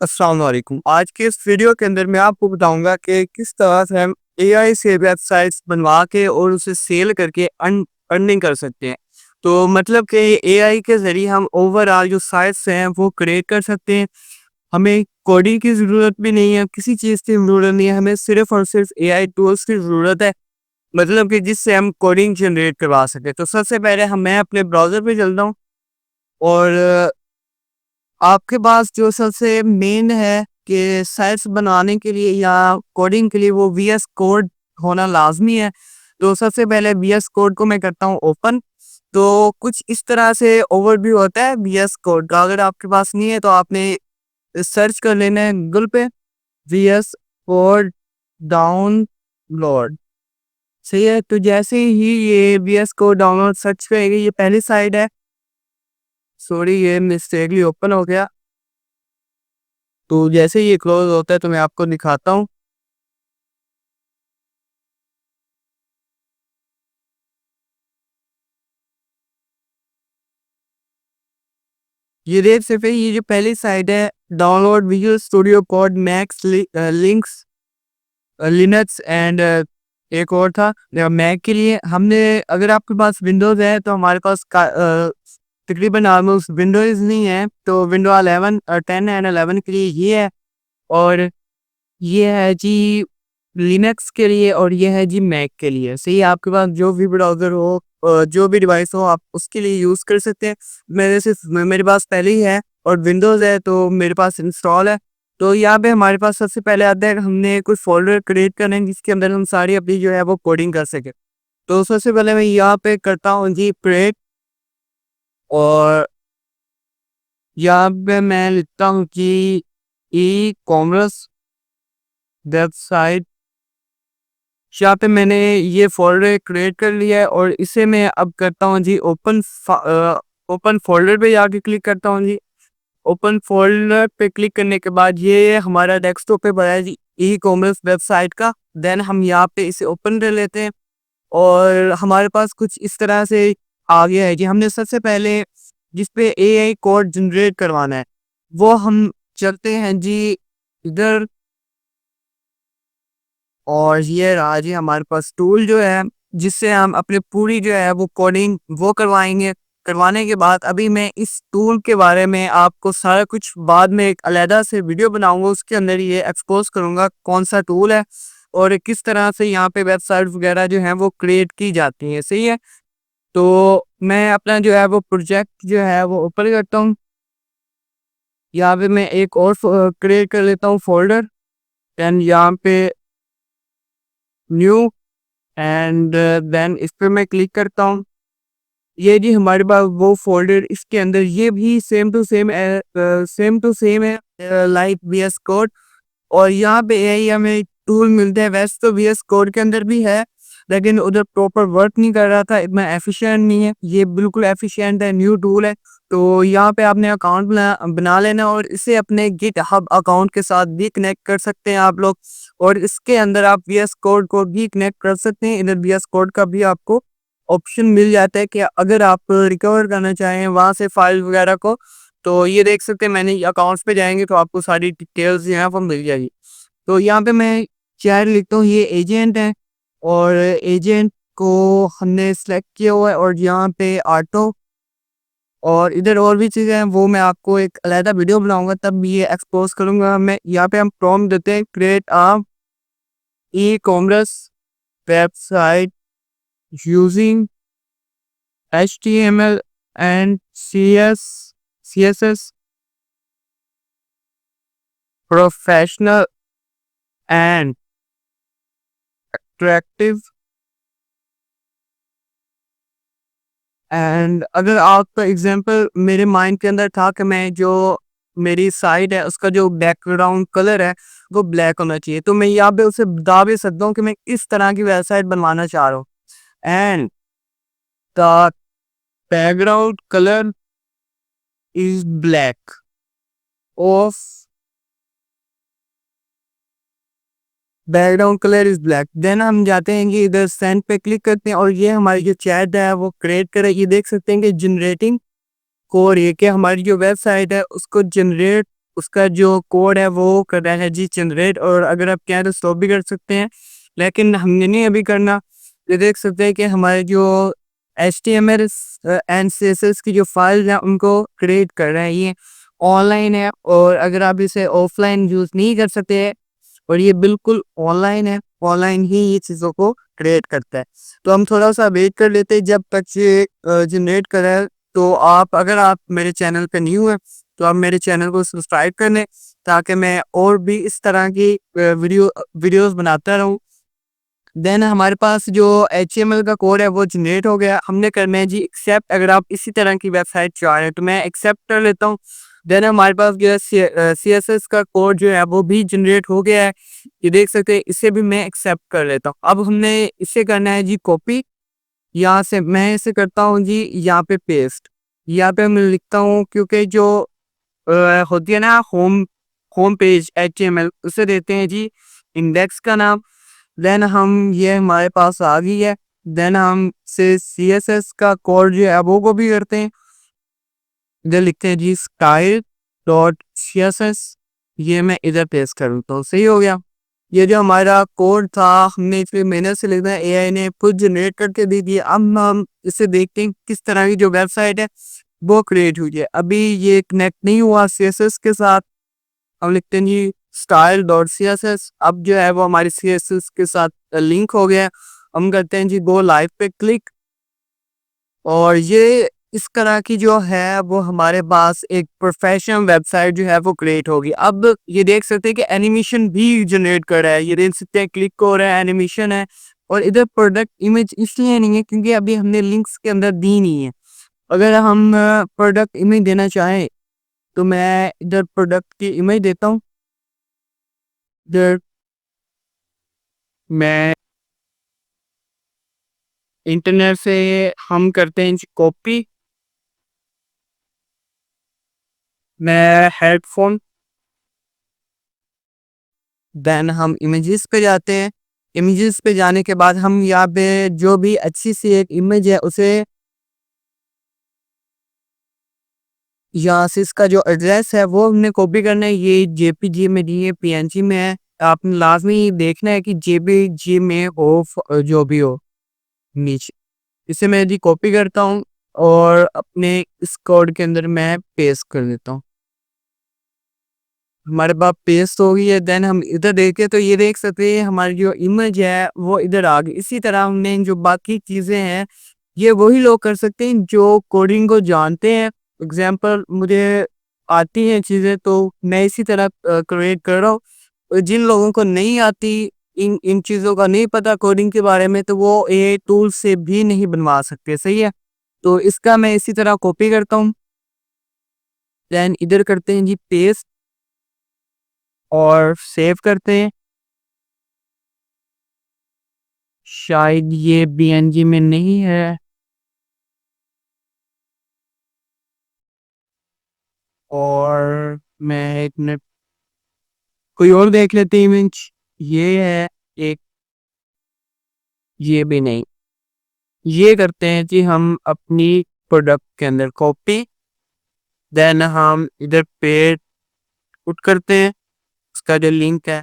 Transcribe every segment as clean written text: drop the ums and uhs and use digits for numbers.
अस्सलाम वालेकुम। आज के इस वीडियो के अंदर मैं आपको बताऊंगा कि किस तरह से हम एआई से वेबसाइट्स बनवा के और उसे सेल करके अर्निंग कर सकते हैं। तो मतलब कि एआई के ज़रिए हम ओवरऑल जो साइट्स हैं वो क्रिएट कर सकते हैं। हमें कोडिंग की ज़रूरत भी नहीं है, किसी चीज़ की ज़रूरत नहीं है, हमें सिर्फ़ और सिर्फ़ एआई टूल्स की ज़रूरत है। मतलब कि जिससे हम कोडिंग जनरेट करवा सकें। तो सबसे पहले मैं अपने ब्राउज़र पे चलता हूँ और आपके पास जो सबसे मेन है कि साइट्स बनाने के लिए या कोडिंग के लिए वो वीएस कोड होना लाज़मी है। तो सबसे पहले वीएस कोड को मैं करता हूँ ओपन। तो कुछ इस तरह से ओवरव्यू होता है वीएस कोड का। अगर आपके पास नहीं है तो आपने सर्च कर लेना है गूगल पे वीएस कोड डाउनलोड। सही है, तो जैसे ही ये वीएस कोड डाउनलोड सर्च करेंगे, ये पहली साइट है। सॉरी, ये मिस्टेकली ओपन हो गया। तो जैसे ही ये क्लोज होता है तो मैं आपको दिखाता हूँ। ये देख सकते हैं, ये जो पहली साइट है download visual studio code max links Linux and एक और था मैक के लिए। हमने अगर आपके पास विंडोज़ है तो हमारे पास तकरीबन ऑलमोस्ट विंडोज़ नहीं है, तो विंडो 11 10 एंड 11 के लिए ये है। और ये है जी लिनक्स के लिए और ये है जी मैक के लिए। सही है, आपके पास जो भी ब्राउज़र हो जो भी डिवाइस हो आप उसके लिए यूज़ कर सकते हैं। मेरे पास पहले ही है और विंडोज़ है तो मेरे पास इंस्टॉल है। तो यहाँ पे हमारे पास सबसे पहले आता है कि हमने कुछ फ़ोल्डर क्रिएट करना है जिसके अंदर हम सारी अपनी जो है वो कोडिंग कर सकें। तो सबसे पहले मैं यहाँ पे करता हूँ जी क्रिएट और यहाँ पे मैं लिखता हूँ कि ई कॉमर्स वेबसाइट। यहाँ पे मैंने ये फ़ोल्डर क्रिएट कर लिया है और इसे मैं अब करता हूँ जी ओपन फ़ोल्डर पे जाके क्लिक करता हूँ जी। ओपन फ़ोल्डर पे क्लिक करने के बाद ये हमारा डेस्कटॉप पे बना है जी ई कॉमर्स वेबसाइट का। देन हम यहाँ पे इसे ओपन कर लेते हैं और हमारे पास कुछ इस तरह से आ गया है जी। हमने सबसे पहले जिस पे एआई कोड जनरेट करवाना है वो हम चलते हैं जी इधर। और ये रहा जी हमारे पास टूल जो है जिससे हम अपनी पूरी जो है वो कोडिंग वो करवाएंगे। करवाने के बाद अभी मैं इस टूल के बारे में आपको सारा कुछ बाद में एक अलहदा से वीडियो बनाऊंगा, उसके अंदर ये एक्सपोज करूंगा कौन सा टूल है और किस तरह से यहाँ पे वेबसाइट वगैरह जो है वो क्रिएट की जाती हैं। सही है, तो मैं अपना जो है वो प्रोजेक्ट जो है वो ओपन करता हूँ। यहाँ पे मैं एक और क्रिएट कर लेता हूँ फोल्डर एंड यहाँ पे न्यू एंड देन इस पे मैं क्लिक करता हूँ। ये जी हमारे पास वो फ़ोल्डर, इसके अंदर ये भी सेम टू सेम है लाइक वीएस कोड। और यहाँ पे यही हमें टूल मिलते हैं। वैसे तो वीएस कोड के अंदर भी है लेकिन उधर प्रॉपर वर्क नहीं कर रहा था, इतना एफिशिएंट नहीं है। ये बिल्कुल एफिशिएंट है, न्यू टूल है। तो यहाँ पे आपने अकाउंट बना बना लेना और इसे अपने गिटहब अकाउंट के साथ भी कनेक्ट कर सकते हैं आप लोग। और इसके अंदर आप वीएस कोड को भी कनेक्ट कर सकते हैं। इधर वीएस कोड का भी आपको ऑप्शन मिल जाता है कि अगर आप रिकवर करना चाहें वहाँ से फाइल वगैरह को, तो ये देख सकते हैं। मैंने अकाउंट्स पे जाएंगे तो आपको सारी डिटेल्स जो है वो मिल जाएगी। तो यहाँ पे मैं चैट लिखता हूँ, ये एजेंट है और एजेंट को हमने सेलेक्ट किया हुआ है और यहाँ पे ऑटो और इधर और भी चीज़ें हैं वो मैं आपको एक अलहदा वीडियो बनाऊंगा तब ये एक्सपोज करूंगा। मैं यहाँ पे हम प्रॉम्प्ट देते हैं create a e commerce website using HTML and CSS professional and attractive. And अगर आपका एग्जांपल मेरे माइंड के अंदर था कि मैं जो मेरी साइट है उसका जो बैकग्राउंड कलर है वो ब्लैक होना चाहिए, तो मैं यहाँ पे उसे बता भी सकता हूँ कि मैं इस तरह की वेबसाइट बनवाना चाह रहा हूँ। And the background colour is black of background colour is black. Then हम जाते हैं कि इधर सेंड पे क्लिक करते हैं और ये हमारी जो चैट है वो क्रिएट करे। ये देख सकते हैं कि जनरेटिंग कोड, ये कि हमारी जो वेबसाइट है उसको जनरेट उसका जो कोड है वो कर रहा है जी जनरेट, और अगर आप कहें तो स्टॉप भी कर सकते हैं, लेकिन हमने नहीं अभी करना। ये देख सकते हैं कि हमारे जो HTML एंड CSS की जो फाइल है उनको क्रिएट कर रहे हैं, ये ऑनलाइन है, और अगर आप इसे ऑफलाइन यूज़ नहीं कर सकते, और ये बिल्कुल ऑनलाइन है, ऑनलाइन ही ये चीज़ों को क्रिएट करता है। तो हम थोड़ा-सा वेट कर लेते हैं जब तक ये जनरेट कर रहा है। तो अगर आप मेरे चैनल पे न्यू हैं, तो आप मेरे चैनल को सब्सक्राइब कर लें, ताकि मैं और भी इस तरह की वीडियोज़ बनाता रहूँ। देन हमारे पास जो HTML का कोड है वो जनरेट हो गया। हमने करना है जी एक्सेप्ट। अगर आप इसी तरह की वेबसाइट चाह रहे हैं तो मैं एक्सेप्ट कर लेता हूँ। देन हमारे पास जो है CSS का कोड जो है वो भी जनरेट हो गया है। ये देख सकते हैं, इसे भी मैं एक्सेप्ट कर लेता हूँ। अब हमने इसे करना है जी कॉपी। यहाँ से मैं इसे करता हूँ जी यहाँ पे पेस्ट। यहाँ पे मैं लिखता हूँ, क्योंकि जो होती है ना होम होम पेज HTML, उसे देते हैं जी इंडेक्स का नाम। देन हम ये हमारे पास आ गई है। देन हम से CSS का कोड जो है वो कॉपी करते हैं। इधर लिखते हैं जी स्टाइल डॉट CSS। ये मैं इधर पेस्ट करूँ तो सही हो गया। ये जो हमारा कोड था हमने इसमें मेहनत से लिखा है, AI ने खुद जनरेट करके दे दिया। अब हम इसे देखते हैं किस तरह की जो वेबसाइट है वो क्रिएट हुई है। अभी ये कनेक्ट नहीं हुआ CSS के साथ। हम लिखते हैं जी स्टाइल डॉट CSS। अब जो है वो हमारी CSS के साथ लिंक हो गया है। हम करते हैं जी गो लाइव पे क्लिक, और ये इस तरह की जो है वो हमारे पास एक प्रोफेशनल वेबसाइट जो है वो क्रिएट होगी। अब ये देख सकते हैं कि एनिमेशन भी जनरेट कर रहा है। ये देख सकते हैं क्लिक हो रहा है, एनिमेशन है। और इधर प्रोडक्ट इमेज इसलिए नहीं है क्योंकि अभी हमने लिंक्स के अंदर दी नहीं है। अगर हम प्रोडक्ट इमेज देना चाहें तो मैं इधर प्रोडक्ट की इमेज देता हूँ। इधर मैं इंटरनेट से हम करते हैं कॉपी। मैं हेडफोन। देन हम इमेजेस पे जाते हैं। इमेजेस पे जाने के बाद हम यहाँ पे जो भी अच्छी सी एक इमेज है उसे, यहाँ से इसका जो एड्रेस है वो हमने कॉपी करना है। ये JPG में नहीं है, PNG में है। आपने लाजमी देखना है कि JPG में हो, जो भी हो नीचे। इसे मैं जी कॉपी करता हूँ और अपने इस कोड के अंदर मैं पेस्ट कर देता हूँ। हमारे पास पेस्ट हो गई है। देन हम इधर देखें तो ये देख सकते हैं हमारी जो इमेज है वो इधर आ गई। इसी तरह हमने जो बाकी चीज़ें हैं ये वही लोग कर सकते हैं जो कोडिंग को जानते हैं। एग्जाम्पल मुझे आती हैं चीज़ें तो मैं इसी तरह क्रिएट कर रहा हूँ। और जिन लोगों को नहीं आती, इन इन चीज़ों का नहीं पता कोडिंग के बारे में, तो वो AI टूल से भी नहीं बनवा सकते। सही है। तो इसका मैं इसी तरह कॉपी करता हूँ। देन इधर करते हैं जी पेस्ट और सेव करते हैं। शायद ये BNG में नहीं है, और मैं एक मिनट कोई और देख लेते हैं इमेज। ये है एक, ये भी नहीं। ये करते हैं कि हम अपनी प्रोडक्ट के अंदर कॉपी। देन हम इधर पे पुट करते हैं उसका जो लिंक है।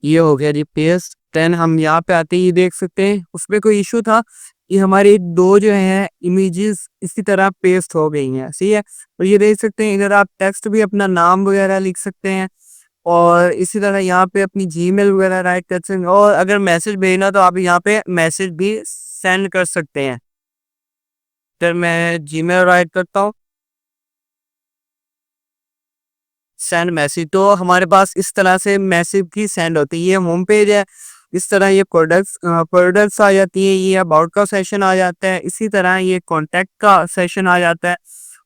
ये हो गया जी पेस्ट। देन हम यहाँ पे आते ही देख सकते हैं उसमें कोई इशू था। ये हमारी दो जो हैं इमेजेस इसी तरह पेस्ट हो गई हैं। सही है। और ये देख सकते हैं इधर आप टेक्स्ट भी अपना नाम वगैरह लिख सकते हैं, और इसी तरह यहाँ पे अपनी जीमेल वगैरह राइट कर सकते हैं, और अगर मैसेज भेजना तो आप यहाँ पे मैसेज भी सेंड कर सकते हैं। फिर मैं जीमेल राइट करता हूँ, सेंड मैसेज। तो हमारे पास इस तरह से मैसेज भी सेंड होती है। ये होम पेज है। इस तरह ये प्रोडक्ट्स आ जाती है, ये अबाउट का सेशन आ जाता है, इसी तरह ये कॉन्टैक्ट का सेशन आ जाता है,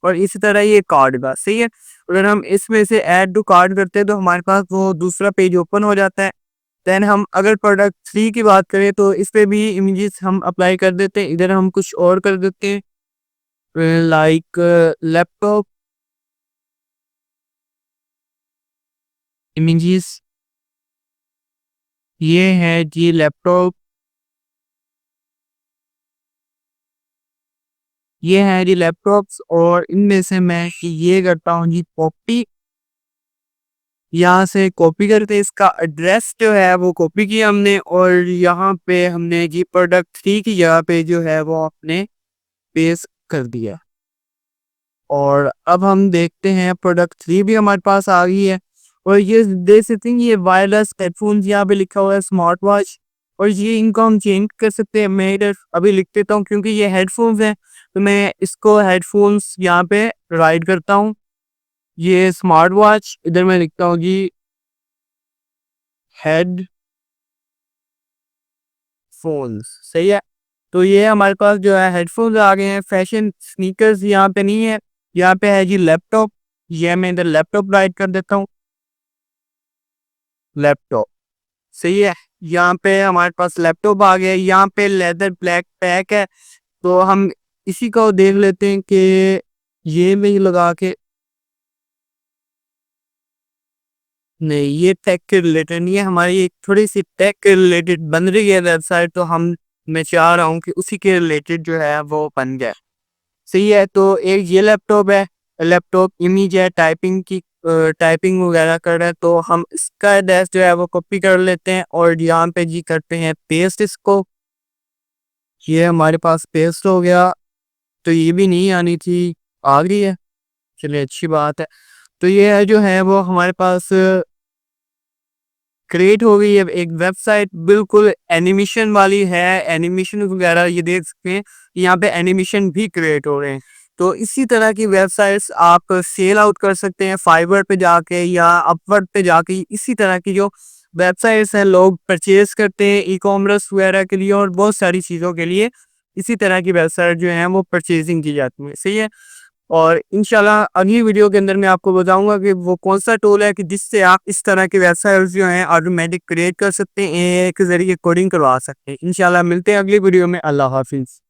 और इसी तरह ये कार्ड का। सही है। अगर हम इसमें से ऐड टू कार्ड करते हैं तो हमारे पास वो दूसरा पेज ओपन हो जाता है। देन हम अगर प्रोडक्ट 3 की बात करें तो इस पे भी इमेजेस हम अप्लाई कर देते हैं। इधर हम कुछ और कर देते हैं, लाइक लैपटॉप इमेजेस। ये है जी लैपटॉप। ये है जी लैपटॉप्स, और इनमें से मैं ये करता हूँ जी कॉपी। यहाँ से कॉपी करके इसका एड्रेस जो है वो कॉपी किया हमने, और यहाँ पे हमने जी प्रोडक्ट 3 की जगह पे जो है वो आपने पेस्ट कर दिया। और अब हम देखते हैं प्रोडक्ट 3 भी हमारे पास आ गई है। और ये देख सकते हैं ये वायरलेस हेडफोन्स यहाँ पे लिखा हुआ है स्मार्ट वॉच, और ये इनको हम चेंज कर सकते हैं। मैं इधर अभी लिख देता हूँ क्योंकि ये हेडफोन्स हैं, तो मैं इसको हेडफोन्स यहाँ पे राइट करता हूँ। ये स्मार्ट वॉच इधर मैं लिखता हूँ जी हेड फोन्स, सही है। तो ये हमारे पास जो है हेडफोन्स आ गए हैं। फैशन स्नीकर्स यहाँ पे नहीं है, यहाँ पे है जी लैपटॉप। ये मैं इधर लैपटॉप राइट कर देता हूँ, लैपटॉप, सही है। यहाँ पे हमारे पास लैपटॉप आ गया। यहाँ पे लेदर ब्लैक पैक है, तो हम इसी को देख लेते हैं कि ये में ही लगा के, नहीं ये टेक के रिलेटेड नहीं है, हमारी एक थोड़ी सी टेक के रिलेटेड बन रही है वेबसाइट, तो हम मैं चाह रहा हूँ कि उसी के रिलेटेड जो है वो बन जाए, सही है। तो एक ये लैपटॉप है, लैपटॉप इमेज है, टाइपिंग की टाइपिंग वगैरह कर रहे हैं, तो हम इसका एड्रेस जो है वो कॉपी कर लेते हैं और यहाँ पे जी करते हैं पेस्ट इसको। ये हमारे पास पेस्ट हो गया। तो ये भी नहीं आनी थी, आ गई है, चलिए अच्छी बात है। तो ये है जो है वो हमारे पास क्रिएट हो गई है एक वेबसाइट, बिल्कुल एनिमेशन वाली है। एनिमेशन वगैरह ये देख सकते हैं, यहाँ पे एनिमेशन भी क्रिएट हो रहे हैं। तो इसी तरह की वेबसाइट्स आप सेल आउट कर सकते हैं फाइवर पे जाके या अपवर्क पे जाके। इसी तरह की जो वेबसाइट्स हैं लोग परचेज करते हैं ई कॉमर्स वगैरह के लिए और बहुत सारी चीज़ों के लिए। इसी तरह की वेबसाइट जो है वो परचेजिंग की जाती है, सही है। और इंशाल्लाह अगली वीडियो के अंदर मैं आपको बताऊंगा कि वो कौन सा टूल है कि जिससे आप इस तरह के वेबसाइट्स जो हैं ऑटोमेटिक क्रिएट कर सकते हैं, एआई के जरिए कोडिंग करवा सकते हैं। इंशाल्लाह मिलते हैं अगली वीडियो में। अल्लाह हाफिज़।